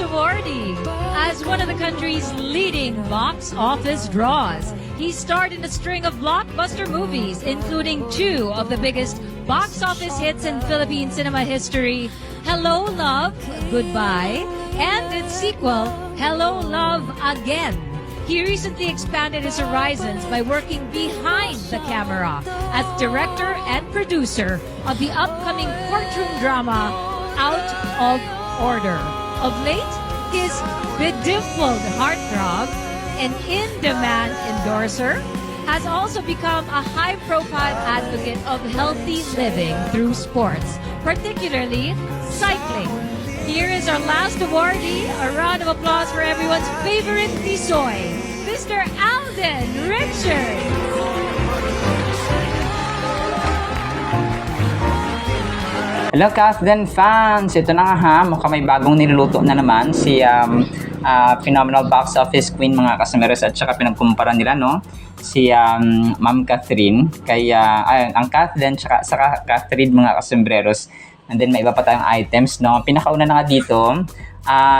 awardee. As one of the country's leading box office draws, he starred in a string of blockbuster movies, including two of the biggest box office hits in Philippine cinema history, Hello, Love, Goodbye, and its sequel, Hello, Love, Again. He recently expanded his horizons by working behind the camera as director and producer of the upcoming courtroom drama, Out of Order. Of late, his bedimpled heartthrob, an in-demand endorser, has also become a high-profile advocate of healthy living through sports, particularly cycling. Here is our last awardee. A round of applause for everyone's favorite Tisoy, Mr. Alden Richard. Hello, Kathden fans! Ito na nga ha, mukhang may bagong niluluto na naman si phenomenal box office queen mga kasameros, at saka pinagkumpara nila no si Ma'am Catherine kaya ang Kathden saka Catherine mga kasombreros. And then may iba pa tayong items no. Pinakauna na nga dito,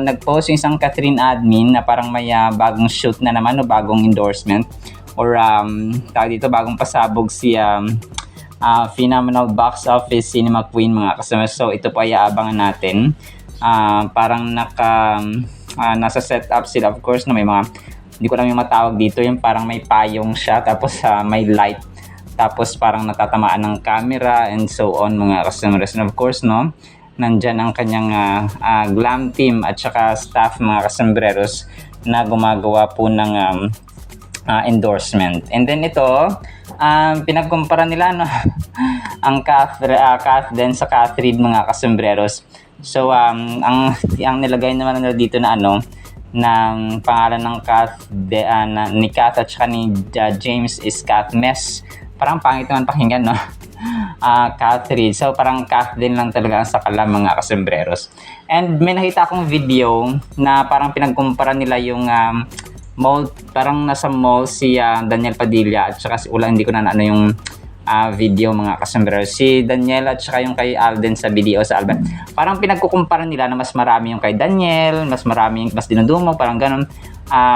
nag-post yung isang Catherine admin na parang may bagong shoot na naman o bagong endorsement or tawag dito bagong pasabog si phenomenal box office cinema queen mga kasama. So ito po ay aabangan natin. Parang nasa setup sila, of course, na may mga, hindi ko lang yung matawag dito, yung parang may payong siya, tapos may light, tapos parang natatamaan ng camera and so on mga customers. And of course no, nandyan ang kanyang glam team at saka staff mga kasombreros na gumagawa po ng endorsement. And then ito, pinagkumpara nila no, ang Kathden sa Catherine mga kasombreros. So ang nilagay naman nila dito na ng pangalan ng ni Kath at saka ni James is Kathmes. Parang pangit naman pakinggan no. Catherine. So parang Kathleen lang talaga ang sakala mga kasombreros. And may nakita akong video na parang pinagkumpara nila yung mall, parang nasa mall si Daniel Padilla at saka si Ula, hindi ko na yung video mga kasombreros. Si Daniel at saka yung kay Alden sa video sa Alban. Parang pinagkukumpara nila na mas marami yung kay Daniel, mas dinudumo, parang ganun.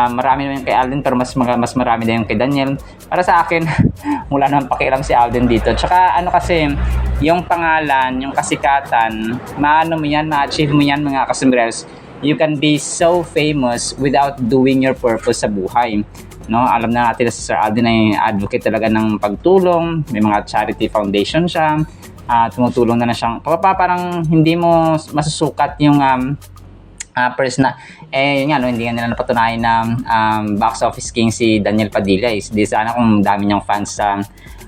Marami naman yung kay Alden pero mas marami din yung kay Daniel. Para sa akin, wala naman pakialam si Alden dito. Tsaka kasi, yung pangalan, yung kasikatan, ma-achieve mo yan mga kasombreros. You can be so famous without doing your purpose sa buhay. No, alam na natin na si Sir Alden ay advocate talaga ng pagtulong, may mga charity foundation siya, tumutulong na siyang parang hindi mo masusukat yung personal yun nga no, hindi nga nila napatunayan na box office king si Daniel Padilla. Di sana kung dami niyang fans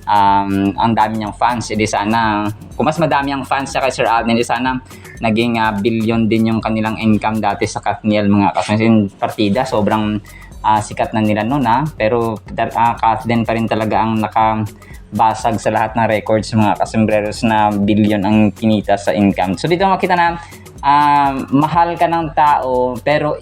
ang dami niyang fans, di sana kung mas madami ang fans siya kay Sir Alden, di sana naging billion din yung kanilang income dati sa Kathniel mga kasi partida sobrang sikat na nila noon pero Kathden pa rin talaga ang nakabasag sa lahat ng records mga kasombreros na billion ang kinita sa income. So dito makita na mahal ka ng tao pero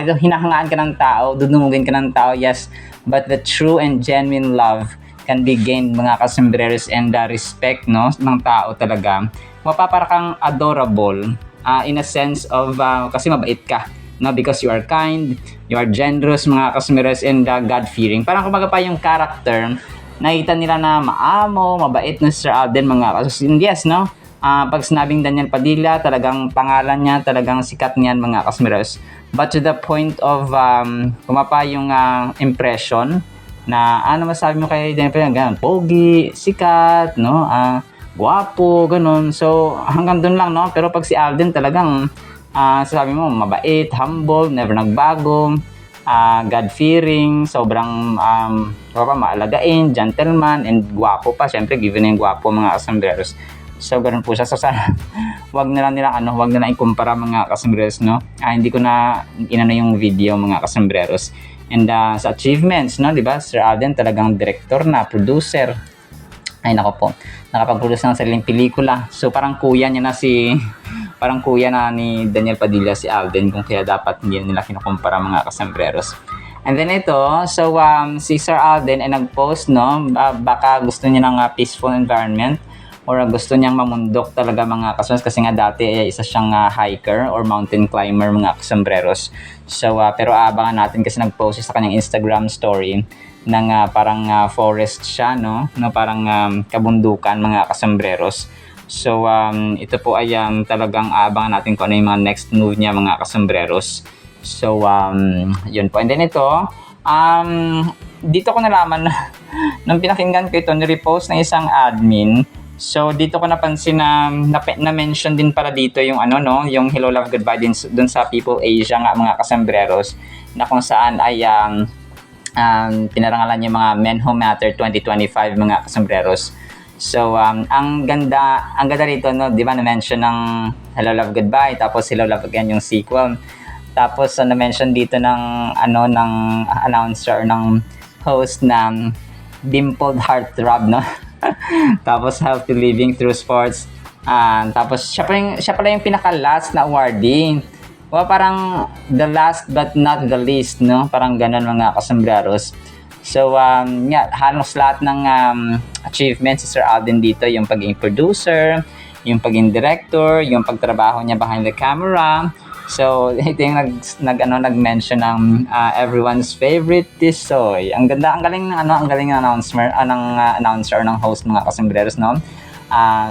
hinahangaan ka ng tao, dudumugin ka ng tao, yes, but the true and genuine love can be gained mga kasombreros and respect no ng tao talaga. Mapapara kang adorable in a sense of kasi mabait ka. No, because you are kind, you are generous mga kasombreros and God-fearing. Parang kumbaga pa yung character, nakita nila na maamo, mabait na Sir Alden mga kasombreros. Yes, no? Pag sinabing Daniel Padilla, talagang pangalan niya, talagang sikat niyan mga kasombreros. But to the point of kumapa yung impression na masabi mo kay Daniel Padilla, ganun, pogi, sikat, no? Guwapo, ganun. So hanggang dun lang, no? Pero pag si Alden talagang sabi mo, mabait, humble, never nagbago, God-fearing, sobrang maalagain, gentleman, and guwapo pa. Siyempre, given na yung guwapo mga kasombreros. So, ganun po siya. So, sana, wag na lang ikumpara mga kasombreros, no? Hindi ko na yung video mga kasombreros. And sa achievements, no, di ba? Sir Alden talagang director na, producer. Ay, nako po. Nakapag-produce ng sariling pelikula. So, parang kuya na ni Daniel Padilla si Alden, kung kaya dapat hindi nila kinukumpara mga kasombreros. And then ito, so si Sir Alden ay nag-post no, baka gusto niya ng peaceful environment or gusto niyang mamundok talaga mga kasambreros kasi nga dati isa siyang hiker or mountain climber mga kasambreros. So pero abangan natin kasi nag-post siya sa kanyang Instagram story ng parang forest siya, no parang kabundukan mga kasambreros. So ito po ay talagang abangan natin kung ano yung mga next move niya mga kasambreros. So yun po. And then ito dito ko nalaman na nung pinakinggan ko ito, ni-repost ng isang admin. So dito ko napansin na mention din para dito yung yung Hello Love Goodbye din dun sa People Asia nga mga kasambreros, na kung saan ay pinarangalan yung mga Men Who Matter 2025 mga kasambreros. So ang ganda rito, no, di ba na-mention ng Hello Love Goodbye, tapos Hello Love Again yung sequel. Tapos na-mention dito ng ng announcer, ng host ng Dimpled Heartthrob, no. Tapos Healthy Living Through Sports. Tapos siya pala yung pinaka-last na awardee. O parang the last but not the least, no? Parang ganun mga kasambreros. So, halos lahat ng achievements si Sir Alden dito, yung pagiging producer, yung pagiging director, yung pagtrabaho niya behind the camera. So, ito yung nag-mention ng everyone's favorite Tisoy. Ang ganda, ang galing ng announcer ng host mga kasambreros, no?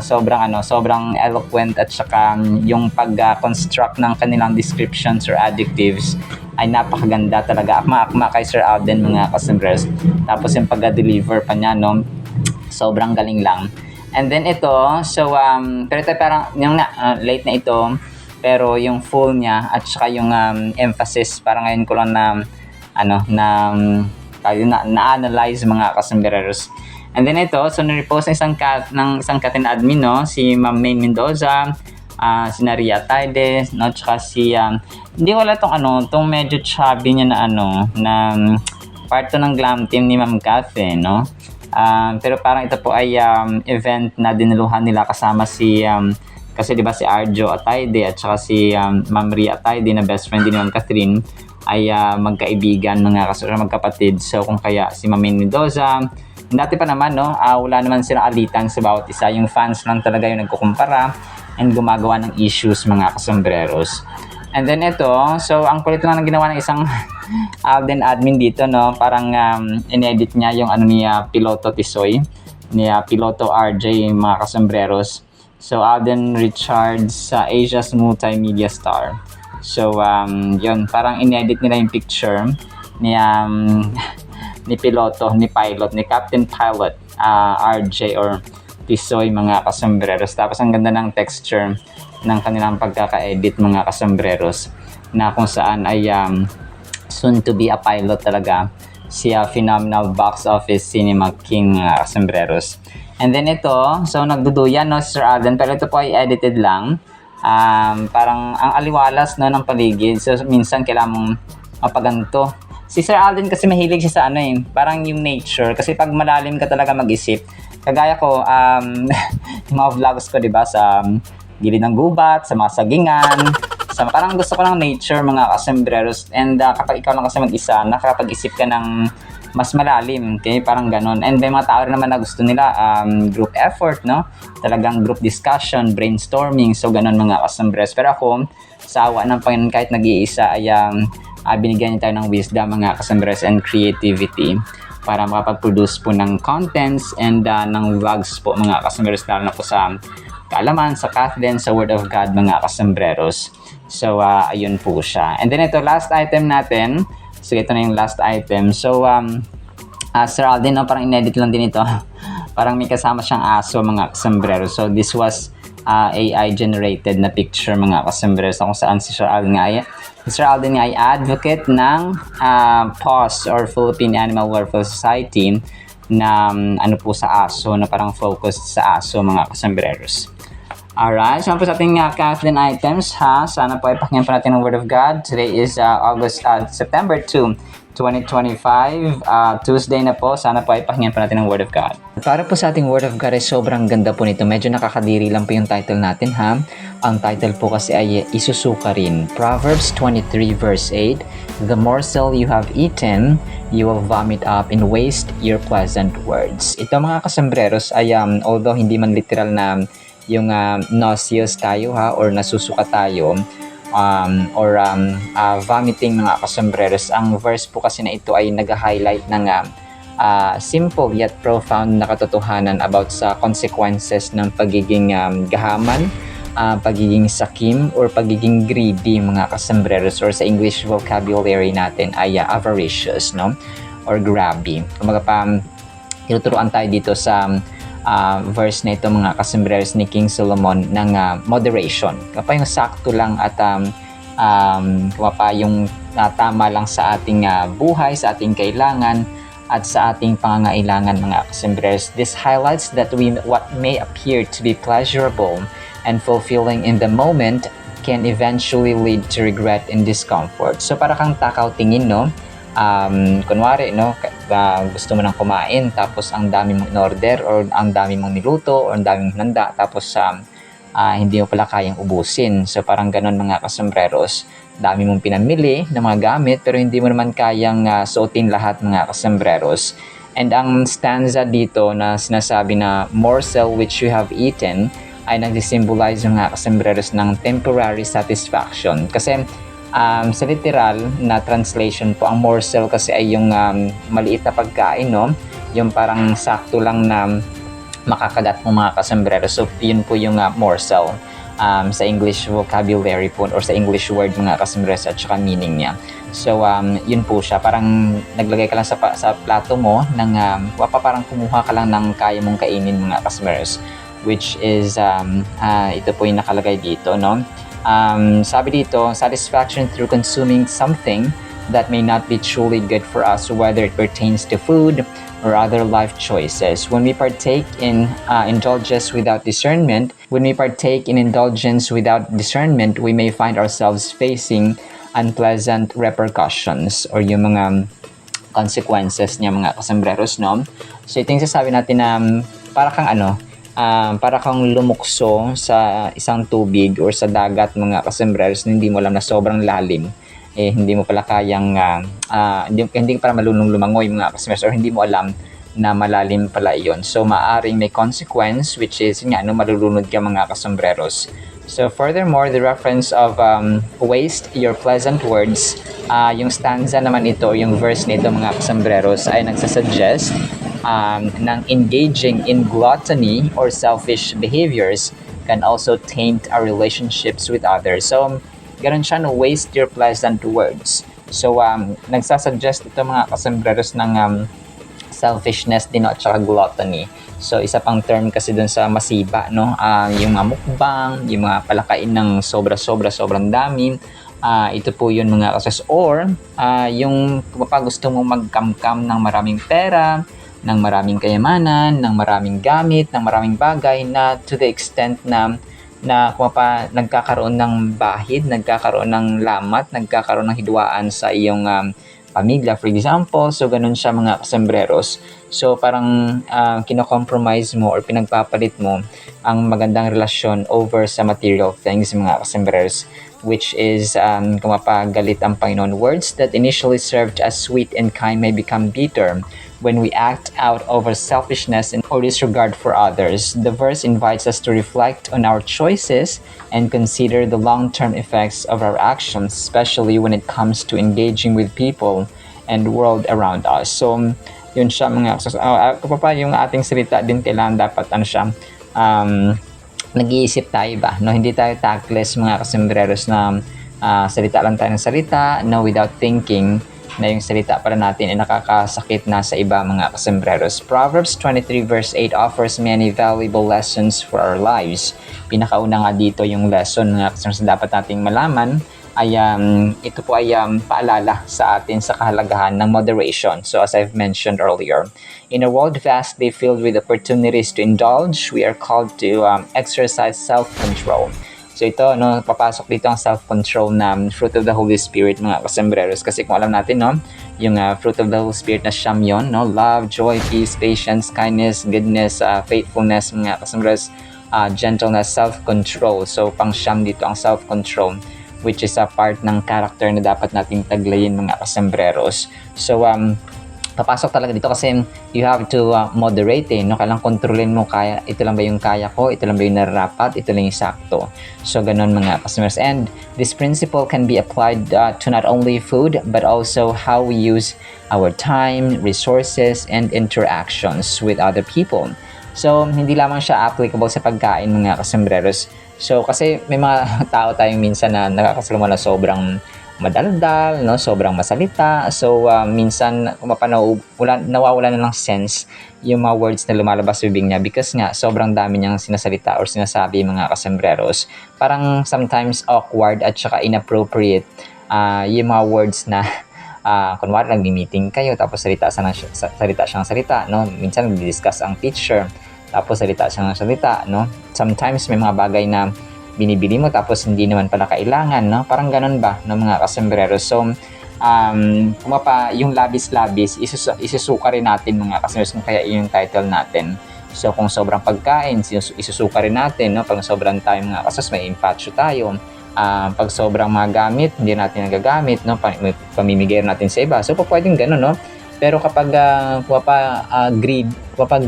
Sobrang eloquent, at saka yung pag-construct ng kanilang descriptions or adjectives ay napakaganda talaga. Akma kay Sir Alden mga kasambreros. Tapos yung pag-deliver pa niya, no, sobrang galing lang. And then ito, so pero ito parang yung late na ito, pero yung full niya at saka yung emphasis para ngayon ko lang na-analyze mga kasambreros. And then ito, so na-repost ng isang Katin admin, no, si Ma'am May Mendoza, si Naria Taide, no, tsaka si hindi wala tong medyo chubby niya na part to ng glam team ni Ma'am Cathy, no. Pero parang ito po ay event na dinaluhan nila kasama si kasi di ba si Arjo Ataide at saka si Ma'am Ria Ataide na best friend din ni Ma'am Catherine ay magkaibigan, magkapatid. So kung kaya si Ma'am May Mendoza, dati pa naman, no, wala naman silang alitan sa bawat isa. Yung fans lang talaga yung nagkukumpara and gumagawa ng issues mga kasambreros. And then ito, so ang kulit lang ginawa ng isang Alden admin dito, no, parang in-edit niya yung ni Piloto Tisoy, ni Piloto RJ mga kasambreros. So Alden Richards, Asia's multimedia star. So yun, parang in-edit nila yung picture ni piloto, ni pilot, ni Captain Pilot RJ or Tisoy mga kasambreros. Tapos ang ganda ng texture ng kanilang pagkaka-edit mga kasambreros, na kung saan ay soon to be a pilot talaga si phenomenal box office cinema king mga kasambreros. And then ito, so nagduduyan, no, Sir Alden, pero ito po ay edited lang. Parang ang aliwalas, no, ng paligid. So minsan kailangan mong mapaganto. Si Sir Alden kasi mahilig siya sa parang yung nature. Kasi pag malalim ka talaga mag-isip, kagaya ko, yung mga vlogs ko, diba, sa gilid ng gubat, sa mga sagingan, parang gusto ko ng nature mga kasambreros. And kapag ikaw lang kasi mag-isa, nakakapag-isip ka ng mas malalim, okay? Parang ganon. And may mga tao rin naman na gusto nila group effort, no? Talagang group discussion, brainstorming, so ganon mga kasambreros. Pero ako, sa awa ng Panginoon, kahit nag-iisa ay binigyan niyo tayo ng wisdom mga kasambreros and creativity para makapag-produce po ng contents and ng vlogs po mga kasambreros, lalo na po sa kaalaman, sa Kathleen, sa Word of God mga kasambreros. So ayun po siya. And then ito, last item natin. So ito na yung last item. So Sir Alden, no, parang in-edit lang din ito. Parang may kasama siyang aso mga kasambreros. So this was AI generated na picture mga kasambreros, kung saan si Sir Alden ay advocate ng PAWS or Philippine Animal Welfare Society na po sa aso, na parang focused sa aso mga kasambreros. Alright, so po sa ating Kathleen items ha. Sana po ay pakinggan po natin ang Word of God. Today is September 2, 2025. Tuesday na po. Sana po ay pakinggan po natin ang Word of God. Para po sa ating Word of God ay sobrang ganda po nito. Medyo nakakadiri lang po yung title natin ha. Ang title po kasi ay isusuka rin. Proverbs 23 verse 8. The morsel you have eaten, you will vomit up and waste your pleasant words. Ito mga kasambreros ay although hindi man literal na yung nauseous tayo ha or nasusuka tayo vomiting mga kasambreros. Ang verse po kasi na ito ay nag-highlight ng simple yet profound na katotohanan about sa consequences ng pagiging gahaman, pagiging sakim or pagiging greedy mga kasambreros, or sa English vocabulary natin ay avaricious, no? Or grabby. Kumaga tinuturuan tayo dito sa verse na ito mga kasambreros ni King Solomon ng moderation. Kapag yung sakto lang at yung tama lang sa ating buhay, sa ating kailangan at sa ating pangangailangan mga kasambreros. This highlights that what may appear to be pleasurable and fulfilling in the moment can eventually lead to regret and discomfort. So para kang takaw tingin, no? Kunwari, no, gusto mo nang kumain tapos ang dami mong in-order or ang dami mong niluto or ang dami mong handa tapos hindi mo pala kayang ubusin. So parang ganun mga kasambreros, dami mong pinamili ng mga gamit pero hindi mo naman kayang suotin lahat mga kasambreros. And ang stanza dito na sinasabi na morsel which you have eaten ay nag-symbolize mga kasambreros ng temporary satisfaction. Kasi sa literal na translation po, ang morsel kasi ay yung maliit na pagkain, no? Yung parang sakto lang na makakagat mo mga kasambreros. So, yun po yung morsel sa English vocabulary po or sa English word mga kasambreros at saka meaning niya. So, yun po siya. Parang naglagay ka lang sa plato mo ng parang kumuha ka lang ng kaya mong kainin mga kasambreros, which is ito po yung nakalagay dito, no? Sabi dito, satisfaction through consuming something that may not be truly good for us, whether it pertains to food or other life choices. When we partake in indulgence without discernment, we may find ourselves facing unpleasant repercussions or yung mga consequences niya mga kasambreros, no? So ito yung sasabi natin na para kang lumukso sa isang tubig or sa dagat mga kasambreros na hindi mo alam na sobrang lalim. Hindi mo pala kayang, hindi para malunong lumangoy mga kasambreros or hindi mo alam na malalim pala iyon. So, maaring may consequence which is, malulunod ka mga kasambreros. So, furthermore, the reference of waste your pleasant words, yung stanza naman ito, yung verse nito mga kasambreros ay nagsasuggest ng engaging in gluttony or selfish behaviors can also taint our relationships with others. So, ganun siya, no, waste your pleasant words. So, nagsasuggest ito mga kasambreros ng selfishness din, no, at saka gluttony. So, isa pang term kasi dun sa masiba, no, yung mga mukbang, yung mga palakain ng sobrang dami. Ito po yun mga kasas. Or, yung kapag gusto mo magkamkam ng maraming pera, ng maraming kayamanan, ng maraming gamit, ng maraming bagay na to the extent na nagkakaroon ng bahid, nagkakaroon ng lamat, nagkakaroon ng hidwaan sa iyong pamilya, for example. So, ganun siya mga kasambreros. So, parang kino-compromise mo or pinagpapalit mo ang magandang relasyon over sa material things mga kasambreros, which is galit ang Panginoon. Words that initially served as sweet and kind may become bitter when we act out over selfishness or disregard for others. The verse invites us to reflect on our choices and consider the long-term effects of our actions, especially when it comes to engaging with people and the world around us. So, yun siya mga yung ating salita din kailangan dapat nag-iisip tayo ba? No, hindi tayo tactless mga kasambreros na salita lang tayo ng salita, no, without thinking na yung salita para natin ay nakakasakit na sa iba mga kasambreros. Proverbs 23 verse 8 offers many valuable lessons for our lives. Pinakauna nga dito yung lesson mga kasambreros na dapat nating malaman ay ito po ay paalala sa atin sa kahalagahan ng moderation. So as I've mentioned earlier, in a world vastly filled with opportunities to indulge, we are called to exercise self-control. So ito, no, papasok dito ang self-control na fruit of the Holy Spirit, mga kasembreros. Kasi kung alam natin, no, yung fruit of the Holy Spirit na siyam yun, no, love, joy, peace, patience, kindness, goodness, faithfulness, mga kasembreros, gentleness, self-control. So pang siyam dito ang self-control, which is a part ng character na dapat nating taglayin, mga kasembreros. So papasok talaga dito kasi you have to moderate, no? Kailangan kontrolin mo, kaya ito lang ba yung kaya ko, ito lang ba yung nararapat, ito lang yung sakto. So ganun, mga customers. And this principle can be applied to not only food but also how we use our time, resources, and interactions with other people. So hindi lamang siya applicable sa pagkain, mga kasembreros. So kasi may mga tao tayong minsan na nakakasaluma na sobrang madaldal, no, sobrang masalita. So minsan nawawala na ng sense yung mga words na lumalabas sa bibig niya because nga sobrang dami niyang sinasalita or sinasabi, mga kasembreros. Parang sometimes awkward at saka inappropriate yung mga words na kunwari nag-meeting kayo tapos salita siyang salita, no? Minsan nag-discuss ang teacher tapos salita siyang salita, no? Sometimes may mga bagay na binibili mo tapos hindi naman pala kailangan, no? Parang ganun ba, no, mga kasembreros? So yung labis-labis isusuka rin natin, mga kasembreros, kung kaya yung title natin. So kung sobrang pagkain, isusuka rin natin, no? Pag sobrang tayo, mga kasembreros, may impatsyo tayo. Pag sobrang mga gamit, hindi natin nagagamit, no? Pamimigay natin sa iba. So pwedeng ganun, no? Pero kapag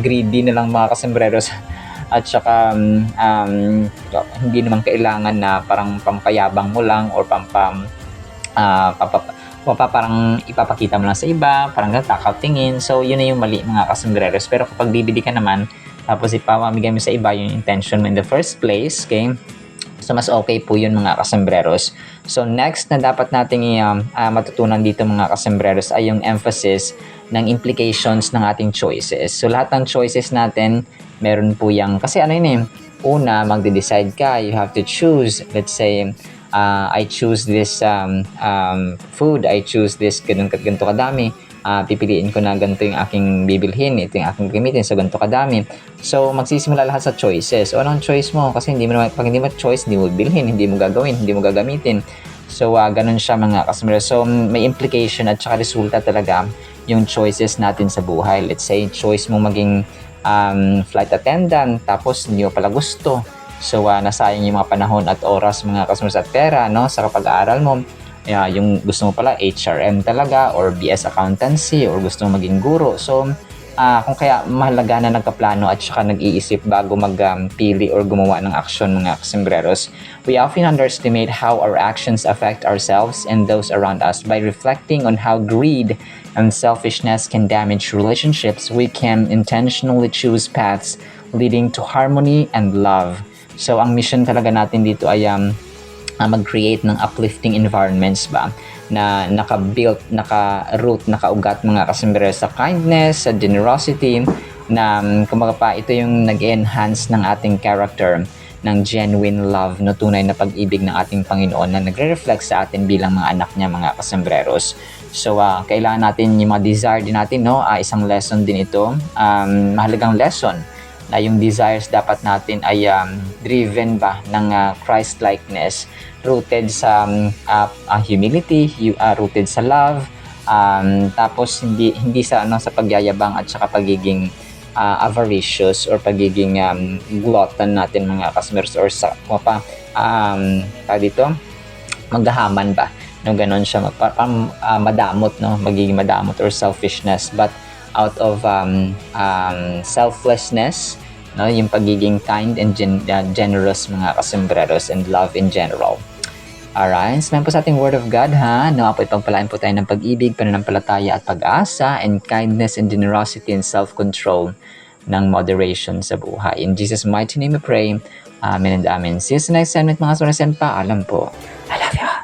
greedy na lang, mga kasembreros, at saka hindi naman kailangan na parang pampayabang mo lang or parang ipapakita mo lang sa iba, parang takatingin. So yun na yung mali, mga kasembreros. Pero kapag bibili ka naman tapos ipamamigay mo sa iba yung intention mo in the first place, okay? So mas okay po yun, mga kasembreros. So next na dapat nating matutunan dito, mga kasembreros, ay yung emphasis ng implications ng ating choices. So lahat ng choices natin meron po yung, kasi una, magde-decide ka, you have to choose. Let's say I choose this food, I choose this ganito kadami, pipiliin ko na ganito yung aking bibilhin, ito yung aking gamitin, so ganito kadami. So magsisimula lahat sa choices. O anong choice mo? Kasi pag hindi mo choice, hindi mo bilhin, hindi mo gagawin, hindi mo gagamitin. So ganun siya, mga kasembreros. So may implication at saka resulta talaga yung choices natin sa buhay. Let's say choice mo maging flight attendant tapos hindi mo pala gusto. So nasayang yung mga panahon at oras, mga kasembreros, at pera, no, sa pag-aaral mo. Yung gusto mo pala HRM talaga or BS accountancy or gusto mo maging guro. So kung kaya mahalaga na nagkaplano at saka nag-iisip bago magpili or gumawa ng aksyon, mga kasembreros. We often underestimate how our actions affect ourselves and those around us. By reflecting on how greed and selfishness can damage relationships, we can intentionally choose paths leading to harmony and love. So ang mission talaga natin dito ay mag-create ng uplifting environments ba na naka-built, naka-root, naka-ugat, mga kasembreros, sa kindness, sa generosity, na kumbaga pa ito yung nag-enhance ng ating character ng genuine love, no, tunay na pag-ibig ng ating Panginoon na nagre-reflect sa atin bilang mga anak niya, mga kasembreros. So kailangan natin yung mga desire din natin, no, isang lesson din ito, mahalagang lesson na yung desires dapat natin ay driven ba ng Christ-likeness, rooted sa humility, rooted sa love, tapos hindi sa sa pagyayabang at saka pagiging avaricious or pagiging glutton natin, mga customers, or sa dito maghahaman ba, no, ganon siya, madamot, no, magiging madamot or selfishness, but out of selflessness, no, yung pagiging kind and generous, mga kasembreros, and love in general. Alright, so po sa ating Word of God, ha, no, po ipagpalain po tayo ng pag-ibig, pananampalataya at pag-asa, and kindness and generosity and self-control ng moderation sa buhay. In Jesus' mighty name we pray. Amen and amen. See you sa next segment, mga sunod. Paalam po. I love you.